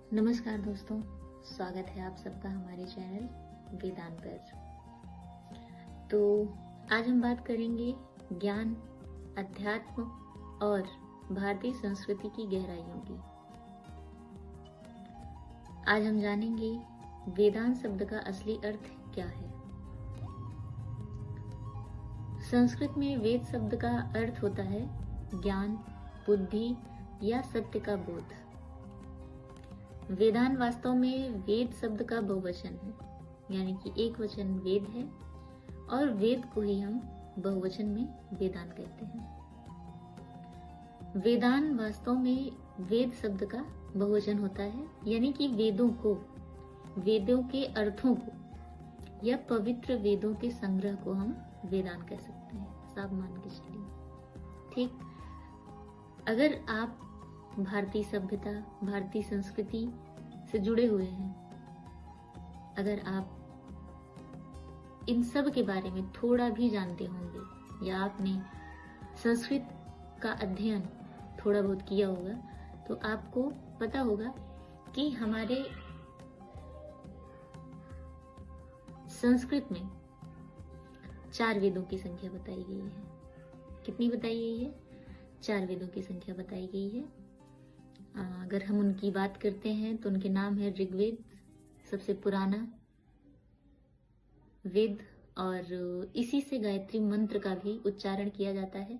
नमस्कार दोस्तों, स्वागत है आप सबका हमारे चैनल वेदांत पर। तो आज हम बात करेंगे ज्ञान, अध्यात्म और भारतीय संस्कृति की गहराइयों की। आज हम जानेंगे वेदांत शब्द का असली अर्थ क्या है। संस्कृत में वेद शब्द का अर्थ होता है ज्ञान, बुद्धि या सत्य का बोध। वेदांत वास्तव में वेद शब्द का बहुवचन है, यानी कि एक वचन वेद है और वेद को ही हम बहुवचन में वेदांत कहते हैं। वेदांत वास्तव में वेद शब्द का बहुवचन होता है, यानी कि वेदों को, वेदों के अर्थों को या पवित्र वेदों के संग्रह को हम वेदांत कह सकते हैं। साफ मान के चलिए, ठीक। अगर आप भारतीय सभ्यता, भारतीय संस्कृति से जुड़े हुए हैं, अगर आप इन सब के बारे में थोड़ा भी जानते होंगे या आपने संस्कृत का अध्ययन थोड़ा बहुत किया होगा, तो आपको पता होगा कि हमारे संस्कृत में 4 वेदों की संख्या बताई गई है। कितनी बताई गई है? 4 वेदों की संख्या बताई गई है। अगर हम उनकी बात करते हैं तो उनके नाम है ऋग्वेद, सबसे पुराना वेद, और इसी से गायत्री मंत्र का भी उच्चारण किया जाता है।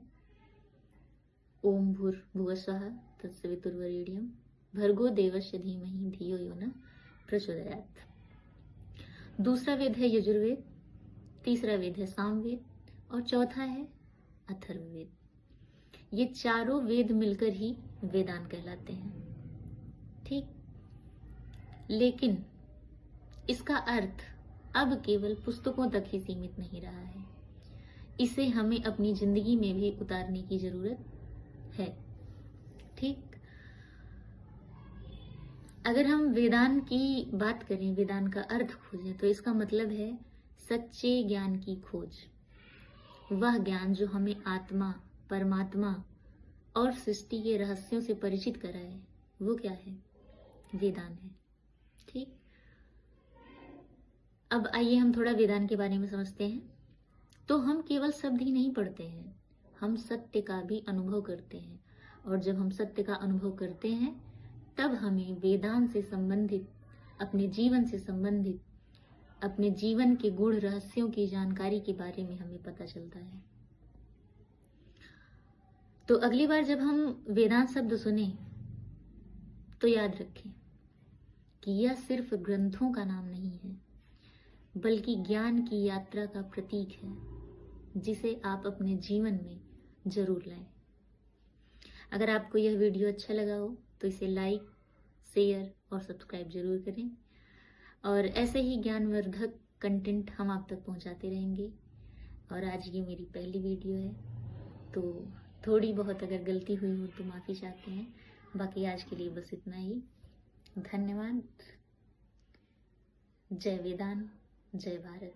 ओम भूर्भुवस्वः तत्सवितुर्वरेण्यं भर्गो देवस्य धीमहि धियो यो न प्रचोदयात्। दूसरा वेद है यजुर्वेद, तीसरा वेद है सामवेद और चौथा है अथर्ववेद। ये चारों वेद मिलकर ही वेदांत कहलाते हैं, ठीक। लेकिन इसका अर्थ अब केवल पुस्तकों तक ही सीमित नहीं रहा है, इसे हमें अपनी जिंदगी में भी उतारने की जरूरत है, ठीक। अगर हम वेदांत की बात करें, वेदांत का अर्थ खोजें, तो इसका मतलब है सच्चे ज्ञान की खोज। वह ज्ञान जो हमें आत्मा, परमात्मा और सृष्टि के रहस्यों से परिचित कराए, वो क्या है? वेदांत है, ठीक। अब आइए हम थोड़ा वेदांत के बारे में समझते हैं। तो हम केवल शब्द ही नहीं पढ़ते हैं, हम सत्य का भी अनुभव करते हैं, और जब हम सत्य का अनुभव करते हैं तब हमें वेदांत से संबंधित, अपने जीवन से संबंधित, अपने जीवन के गूढ़ रहस्यों की जानकारी के बारे में हमें पता चलता है। तो अगली बार जब हम वेदांत शब्द सुने तो याद रखें कि यह सिर्फ ग्रंथों का नाम नहीं है, बल्कि ज्ञान की यात्रा का प्रतीक है, जिसे आप अपने जीवन में जरूर लाएं। अगर आपको यह वीडियो अच्छा लगा हो तो इसे लाइक, शेयर और सब्सक्राइब जरूर करें, और ऐसे ही ज्ञानवर्धक कंटेंट हम आप तक पहुंचाते रहेंगे। और आज ये मेरी पहली वीडियो है, तो थोड़ी बहुत अगर गलती हुई हो तो माफ़ी चाहते हैं। बाकी आज के लिए बस इतना ही। धन्यवाद। जय वेदांत, जय भारत।